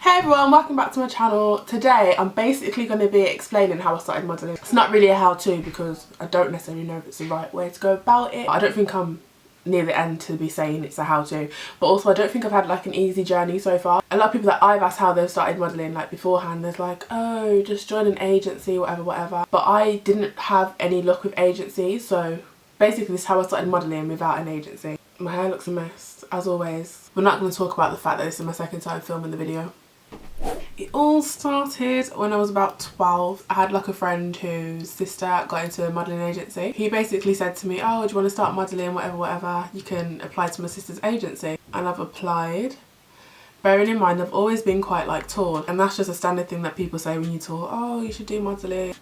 Hey everyone, welcome back to my channel. Today I'm basically going to be explaining how I started modelling. It's not really a how-to because I don't necessarily know if it's the right way to go about it. I don't think I'm near the end to be saying it's a how-to, but also I don't think I've had like an easy journey so far. A lot of people that I've asked how they've started modelling like beforehand, there's like, oh, just join an agency, whatever. But I didn't have any luck with agencies, so basically this is how I started modelling without an agency. My hair looks a mess, as always. We're not going to talk about the fact that this is my second time filming the video. It all started when I was about 12. I had like a friend whose sister got into a modelling agency. He basically said to me, oh, do you want to start modelling, whatever, you can apply to my sister's agency. And I've applied. Bearing in mind I've always been quite like tall, and that's just a standard thing that people say when you're tall, oh, you should do modelling.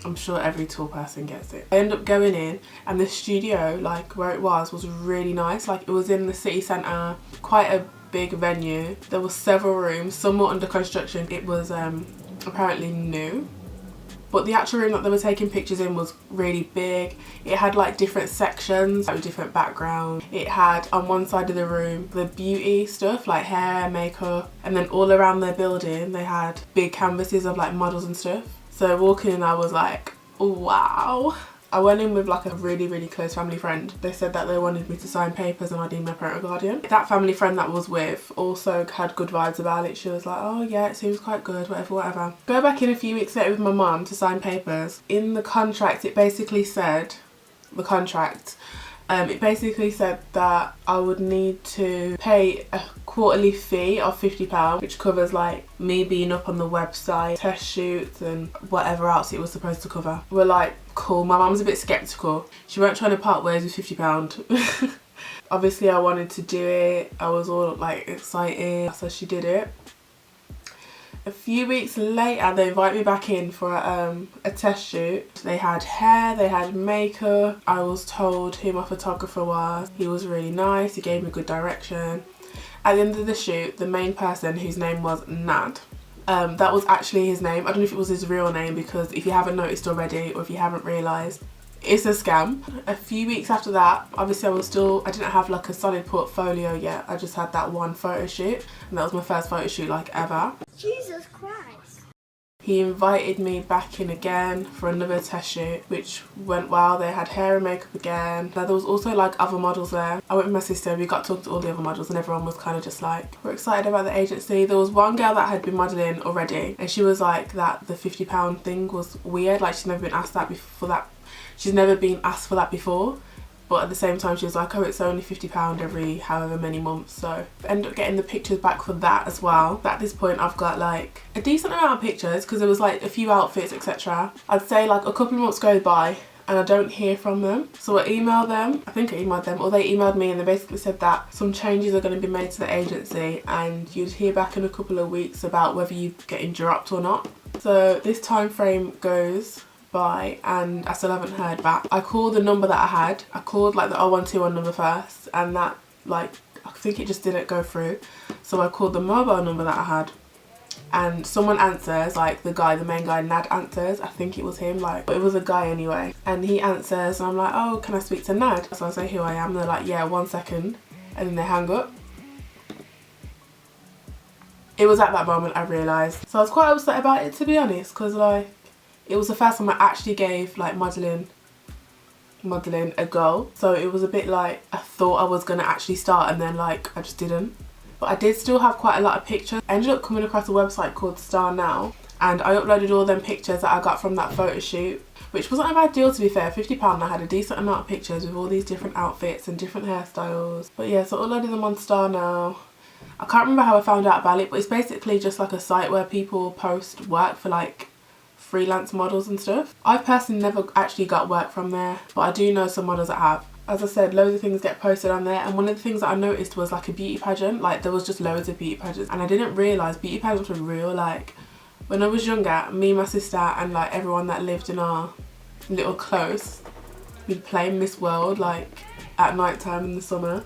I'm sure every tall person gets it. I ended up going in, and the studio, like where it was really nice. Like it was in the city centre, quite a big venue. There were several rooms, some were under construction. It was apparently new, but the actual room that they were taking pictures in was really big. It had like different sections with different backgrounds. It had on one side of the room the beauty stuff like hair, makeup, and then all around their building they had big canvases of like models and stuff. So walking in I was like, wow. I went in with like a really close family friend. They said that they wanted me to sign papers and I'd be my parental guardian. That family friend that I was with also had good vibes about it. She was like, oh yeah, it seems quite good, whatever. Go back in a few weeks later with my mum to sign papers. In the contract it basically said, it basically said that I would need to pay a quarterly fee of £50, which covers like me being up on the website, test shoots and whatever else it was supposed to cover. We're like, cool. My mum's a bit sceptical. She weren't trying to part ways with £50. Obviously I wanted to do it. I was all like excited, so she did it. A few weeks later they invited me back in for a test shoot. They had hair, they had makeup. I was told who my photographer was. He was really nice, he gave me good direction. At the end of the shoot, the main person, whose name was Nad, that was actually his name. I don't know if it was his real name, because if you haven't noticed already, or if you haven't realised, it's a scam. A few weeks after that, obviously I didn't have like a solid portfolio yet. I just had that one photo shoot, and that was my first photo shoot like ever. Jesus Christ. He invited me back in again for another test shoot, which went well. They had hair and makeup again. There was also like other models there. I went with my sister, we got to talk to all the other models, and everyone was kind of just like, we're excited about the agency. There was one girl that had been modelling already, and she was like that the £50 thing was weird. Like she's never been asked that before. She's never been asked for that before, but at the same time she was like, oh, it's only £50 every however many months. So I ended up getting the pictures back for that as well. At this point I've got like a decent amount of pictures, because there was like a few outfits, etc. I'd say like a couple of months go by and I don't hear from them, so I emailed them. I think I emailed them, or they emailed me, and they basically said that some changes are going to be made to the agency and you'd hear back in a couple of weeks about whether you're getting dropped or not. So this time frame goes by and I still haven't heard back. I called the number that I had. I called like the 0121 number first, and that like, I think it just didn't go through. So I called the mobile number that I had, and someone answers, like the main guy, Nad, answers. I think it was him, like, but it was a guy anyway. And he answers and I'm like, oh, can I speak to Nad? So I say who I am, and they're like, yeah, 1 second. And then they hang up. It was at that moment I realised. So I was quite upset about it, to be honest, because like, it was the first time I actually gave like modelling a go. So it was a bit like I thought I was going to actually start, and then like I just didn't. But I did still have quite a lot of pictures. I ended up coming across a website called Storyime, and I uploaded all them pictures that I got from that photo shoot, which wasn't a bad deal, to be fair. £50, I had a decent amount of pictures with all these different outfits and different hairstyles. But yeah, so I uploaded them on Storyime. I can't remember how I found out about it, but it's basically just like a site where people post work for like freelance models and stuff. I've personally never actually got work from there, but I do know some models that have. As I said, loads of things get posted on there, and one of the things that I noticed was like a beauty pageant. Like there was just loads of beauty pageants, and I didn't realise beauty pageants were real. Like when I was younger, me, my sister and like everyone that lived in our little close, we'd play Miss World like at night time in the summer.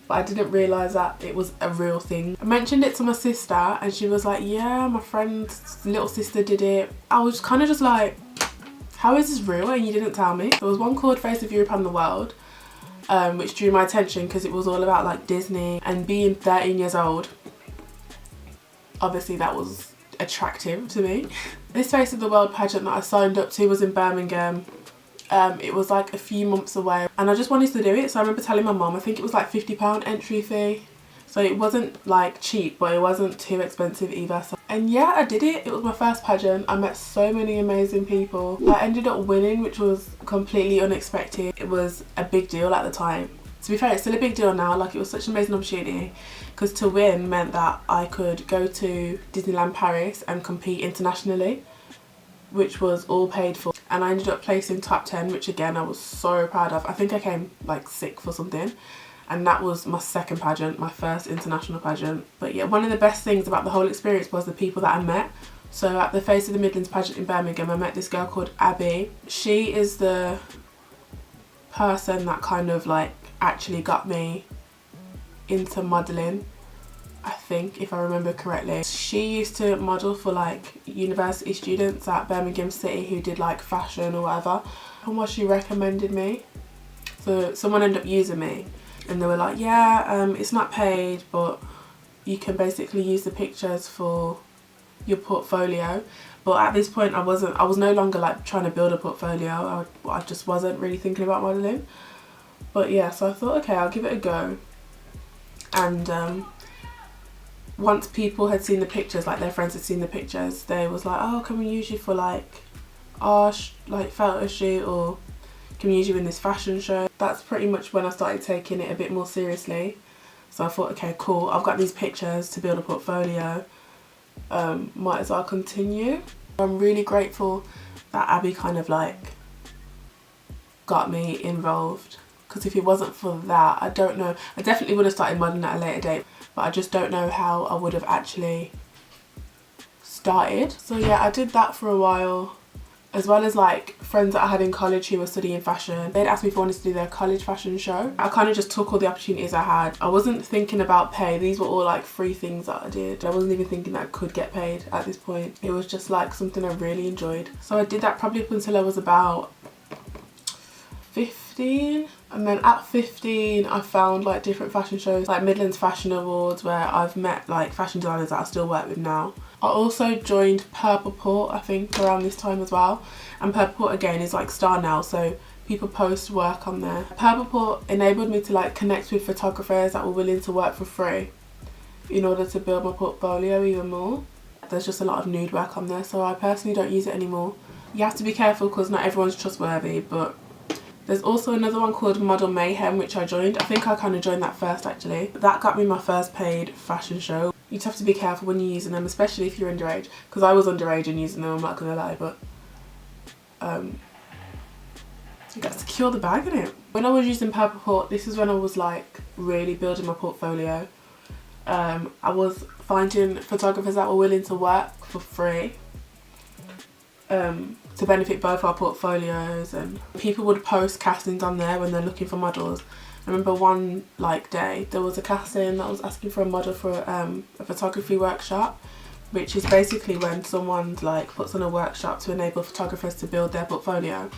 But I didn't realise that it was a real thing. I mentioned it to my sister and she was like, yeah, my friend's little sister did it. I was kind of just like, how is this real and you didn't tell me? There was one called Face of Europe and the World, which drew my attention because it was all about like Disney and being 13 years old. obviously that was attractive to me. This Face of the World pageant that I signed up to was in Birmingham. It was like a few months away and I just wanted to do it, so I remember telling my mum, I think it was like £50 entry fee, so it wasn't like cheap but it wasn't too expensive either. And yeah, I did it. It was my first pageant. I met so many amazing people. I ended up winning, which was completely unexpected. It was a big deal at the time. To be fair, it's still a big deal now. Like, it was such an amazing opportunity because to win meant that I could go to Disneyland Paris and compete internationally, which was all paid for. And I ended up placing top 10, which again I was so proud of. I think I came like 6th or something, and that was my second pageant, my first international pageant. But yeah, one of the best things about the whole experience was the people that I met. So at the Face of the Midlands pageant in Birmingham, I met this girl called Abby. She is the person that kind of like actually got me into modelling, I think, if I remember correctly. She used to model for like university students at Birmingham City who did like fashion or whatever, and what she recommended me. So someone ended up using me and they were like, yeah, it's not paid but you can basically use the pictures for your portfolio. But at this point I was no longer like trying to build a portfolio. I just wasn't really thinking about modelling. But yeah, so I thought, okay, I'll give it a go. And once people had seen the pictures, like their friends had seen the pictures, they was like, oh, can we use you for like our like photo shoot, or can we use you in this fashion show? That's pretty much when I started taking it a bit more seriously. So I thought, okay, cool, I've got these pictures to build a portfolio, might as well continue. I'm really grateful that Abby kind of like got me involved, because if it wasn't for that, I don't know, I definitely would have started modelling at a later date, but I just don't know how I would have actually started. So yeah, I did that for a while, as well as like friends that I had in college who were studying fashion. They'd asked me if I wanted to do their college fashion show. I kind of just took all the opportunities I had. I wasn't thinking about pay. These were all like free things that I did. I wasn't even thinking that I could get paid at this point. It was just like something I really enjoyed. So I did that probably up until I was about 15, and then at 15 I found like different fashion shows like Midlands Fashion Awards, where I've met like fashion designers that I still work with now. I also joined Purple Port, I think, around this time as well, and Purple Port again is like Storyime, so people post work on there. Purple Port enabled me to like connect with photographers that were willing to work for free in order to build my portfolio even more. There's just a lot of nude work on there, so I personally don't use it anymore. You have to be careful because not everyone's trustworthy, but there's also another one called Model Mayhem, which I joined. I think I kind of joined that first actually. That got me my first paid fashion show. You just have to be careful when you're using them, especially if you're underage, because I was underage and using them, I'm not gonna lie, but you got to secure the bag, innit? When I was using Purple Port, this is when I was like really building my portfolio. I was finding photographers that were willing to work for free, to benefit both our portfolios, and people would post castings on there when they're looking for models. I remember one like day there was a casting that was asking for a model for a photography workshop, which is basically when someone like puts on a workshop to enable photographers to build their portfolio.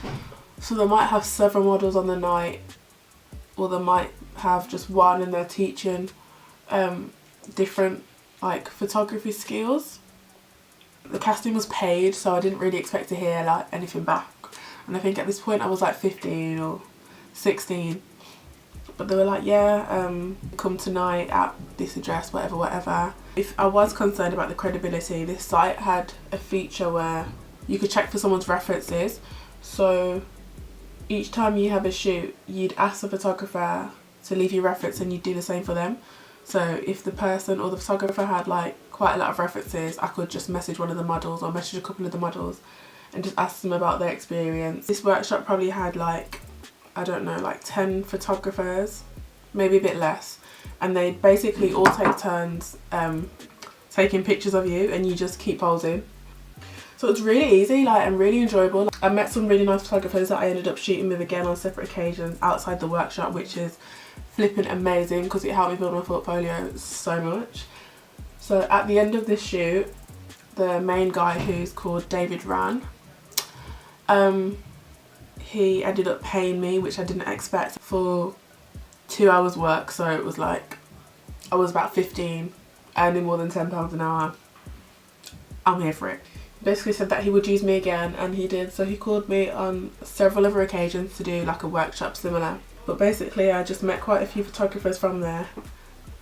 So they might have several models on the night, or they might have just one, and they're teaching different like photography skills. The casting was paid, so I didn't really expect to hear like anything back, and I think at this point I was like 15 or 16, but they were like, yeah, come tonight at this address, whatever. If I was concerned about the credibility, this site had a feature where you could check for someone's references. So each time you have a shoot, you'd ask the photographer to leave your reference and you'd do the same for them. So if the person or the photographer had like quite a lot of references, I could just message one of the models or message a couple of the models and just ask them about their experience. This workshop probably had like, I don't know, like 10 photographers, maybe a bit less, and they basically all take turns taking pictures of you, and you just keep posing. So it's really easy, like, and really enjoyable. I met some really nice photographers that I ended up shooting with again on separate occasions outside the workshop, which is flipping amazing because it helped me build my portfolio so much. So at the end of this shoot, the main guy, who's called David Ran, he ended up paying me, which I didn't expect, for 2 hours work. So it was like, I was about 15, earning more than £10 an hour. I'm here for it. Basically said that he would use me again, and he did. So he called me on several other occasions to do like a workshop similar. But basically I just met quite a few photographers from there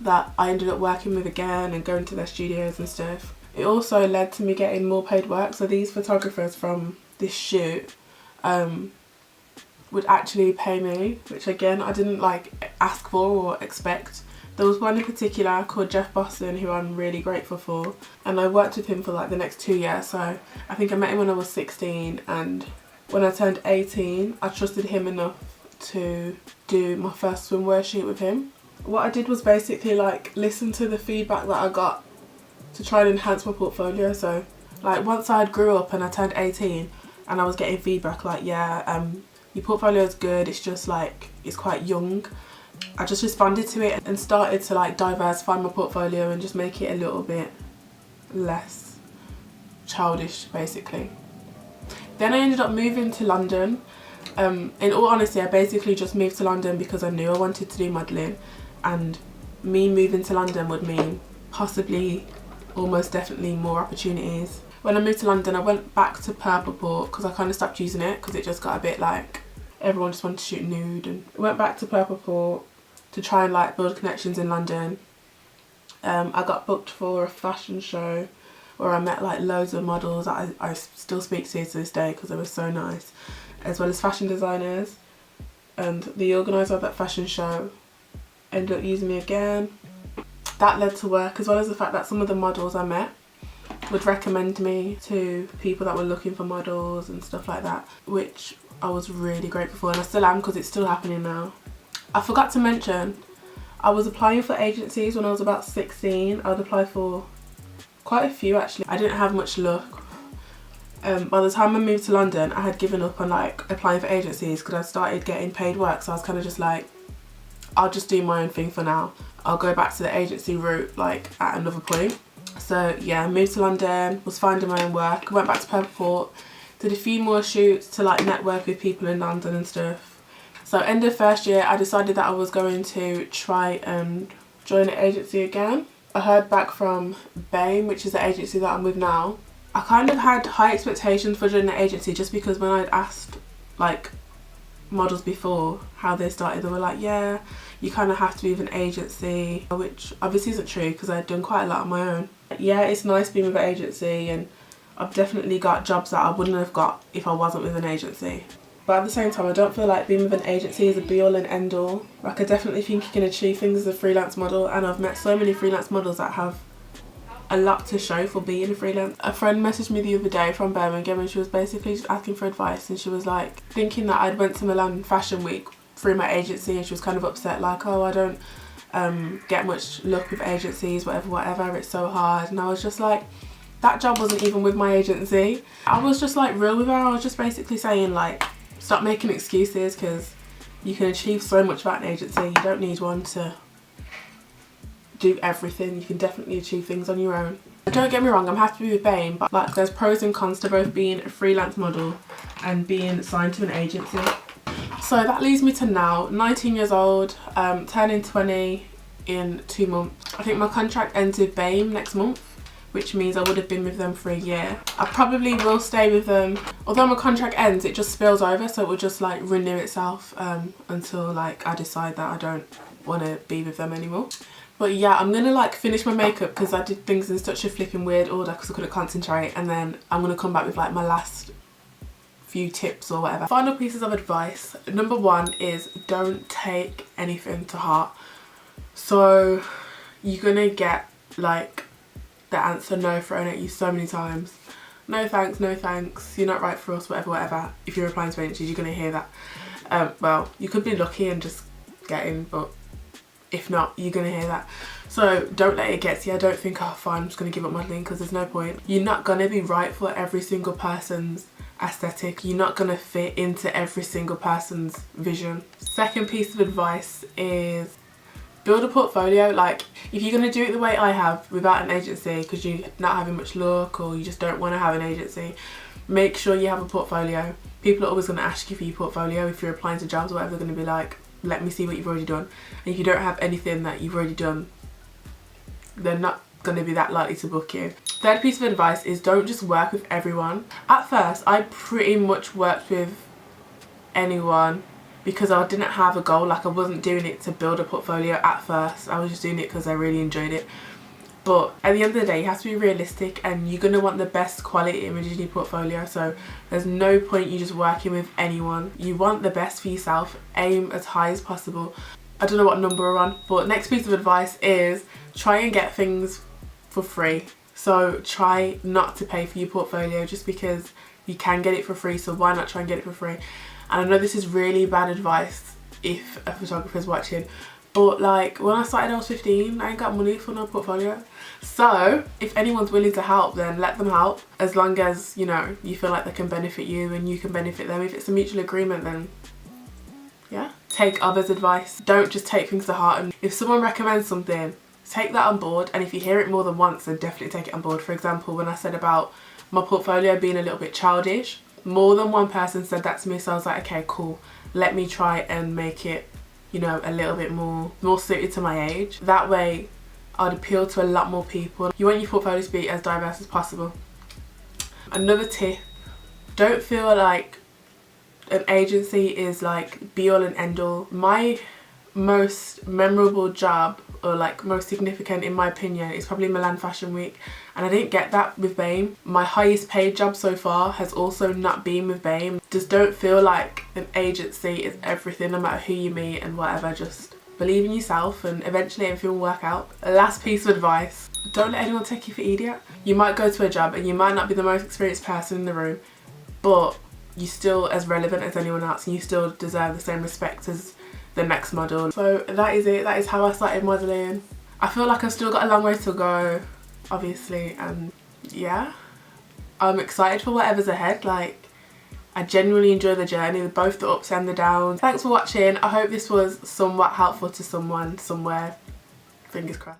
that I ended up working with again and going to their studios and stuff. It also led to me getting more paid work. So these photographers from this shoot would actually pay me, which again I didn't like ask for or expect. There was one in particular called Jeff Boston who I'm really grateful for, and I worked with him for like the next 2 years. So I think I met him when I was 16, and when I turned 18 I trusted him enough to do my first swimwear shoot with him. What I did was basically like listen to the feedback that I got to try and enhance my portfolio. So like once I grew up and I turned 18 and I was getting feedback like, yeah, your portfolio is good, it's just like it's quite young, I just responded to it and started to like diversify my portfolio and just make it a little bit less childish basically. Then I ended up moving to London. In all honesty, I basically just moved to London because I knew I wanted to do modelling, and me moving to London would mean possibly, almost definitely, more opportunities. When I moved to London I went back to Purple because I kind of stopped using it because it just got a bit like everyone just wanted to shoot nude, and I went back to Purple to try and like build connections in London. I got booked for a fashion show where I met like loads of models that I still speak to this day because they were so nice, as well as fashion designers, and the organiser of that fashion show ended up using me again. That led to work, as well as the fact that some of the models I met would recommend me to people that were looking for models and stuff like that, which I was really grateful for, and I still am because it's still happening now. I forgot to mention, I was applying for agencies when I was about 16. I would apply for quite a few actually. I didn't have much luck. By the time I moved to London I had given up on like applying for agencies because I started getting paid work, so I was kind of just like, I'll just do my own thing for now. I'll go back to the agency route like at another point. So yeah, I moved to London, was finding my own work, went back to Purple, did a few more shoots to like network with people in London and stuff. So end of first year I decided that I was going to try and join an agency again. I heard back from BAME, which is the agency that I'm with now. I kind of had high expectations for joining the agency just because when I'd asked like models before how they started, they were like, yeah, you kind of have to be with an agency, which obviously isn't true because I'd done quite a lot on my own. Yeah, it's nice being with an agency, and I've definitely got jobs that I wouldn't have got if I wasn't with an agency. But at the same time, I don't feel like being with an agency is a be all and end all. Like I definitely think you can achieve things as a freelance model, and I've met so many freelance models that have a lot to show for being a freelance. A friend messaged me the other day from Birmingham, and she was basically just asking for advice, and she was like thinking that I'd went to Milan Fashion Week through my agency, and she was kind of upset like, oh, I don't get much luck with agencies, whatever, it's so hard. And I was just like, that job wasn't even with my agency. I was just like real with her. I was just basically saying like, stop making excuses because you can achieve so much without an agency. You don't need one to do everything. You can definitely achieve things on your own. Don't get me wrong, I'm happy with BAME, but like there's pros and cons to both being a freelance model and being signed to an agency. So that leads me to now, 19 years old, turning 20 in 2 months. I think my contract ends with BAME next month, which means I would have been with them for a year. I probably will stay with them. Although my contract ends, it just spills over, so it will just like renew itself until like I decide that I don't want to be with them anymore. But yeah, I'm gonna like finish my makeup because I did things in such a flipping weird order because I couldn't concentrate, and then I'm gonna come back with like my last few tips or whatever. Final pieces of advice. Number 1 is don't take anything to heart. So you're gonna get like the answer no thrown at you so many times. No thanks, no thanks, you're not right for us, whatever. If you're applying to agencies, you're gonna hear that. Well, you could be lucky and just get in, but if not, you're gonna hear that. So don't let it get to you. Don't think, oh fine, I'm just gonna give up modelling, because there's no point. You're not gonna be right for every single person's aesthetic. You're not gonna fit into every single person's vision. Second piece of advice is build a portfolio. Like if you're gonna do it the way I have without an agency because you're not having much luck or you just don't want to have an agency, make sure you have a portfolio. People are always going to ask you for your portfolio if you're applying to jobs or whatever. They're going to be like, let me see what you've already done. And if you don't have anything that you've already done, they're not going to be that likely to book you. Third piece of advice is don't just work with everyone. At first, I pretty much worked with anyone because I didn't have a goal. Like, I wasn't doing it to build a portfolio at first. I was just doing it because I really enjoyed it. But at the end of the day, you have to be realistic, and you're going to want the best quality images in your portfolio. So there's no point you just working with anyone. You want the best for yourself. Aim as high as possible. I don't know what number we're on, but next piece of advice is try and get things for free. So try not to pay for your portfolio just because you can get it for free, so why not try and get it for free? And I know this is really bad advice if a photographer's watching, but like when I started I was 15, I ain't got money for no portfolio. So if anyone's willing to help, then let them help, as long as, you know, you feel like they can benefit you and you can benefit them. If it's a mutual agreement, then yeah. Take others' advice. Don't just take things to heart, and if someone recommends something, take that on board, and if you hear it more than once, then definitely take it on board. For example, when I said about my portfolio being a little bit childish, more than one person said that to me, so I was like, okay, cool, let me try and make it, you know, a little bit more suited to my age. That way I'd appeal to a lot more people. You want your portfolio to be as diverse as possible. Another tip, don't feel like an agency is like be all and end all. My most memorable job, or like most significant in my opinion, is probably Milan Fashion Week, and I didn't get that with BAME. My highest paid job so far has also not been with BAME. Just don't feel like an agency is everything, no matter who you meet and whatever. Just believe in yourself and eventually everything will work out. Last piece of advice, don't let anyone take you for idiot. You might go to a job and you might not be the most experienced person in the room, but you're still as relevant as anyone else, and you still deserve the same respect as the next model. So that is it. That is how I started modelling. I feel like I've still got a long way to go, obviously, and yeah, I'm excited for whatever's ahead. Like, I genuinely enjoy the journey, both the ups and the downs. Thanks for watching. I hope this was somewhat helpful to someone somewhere. Fingers crossed.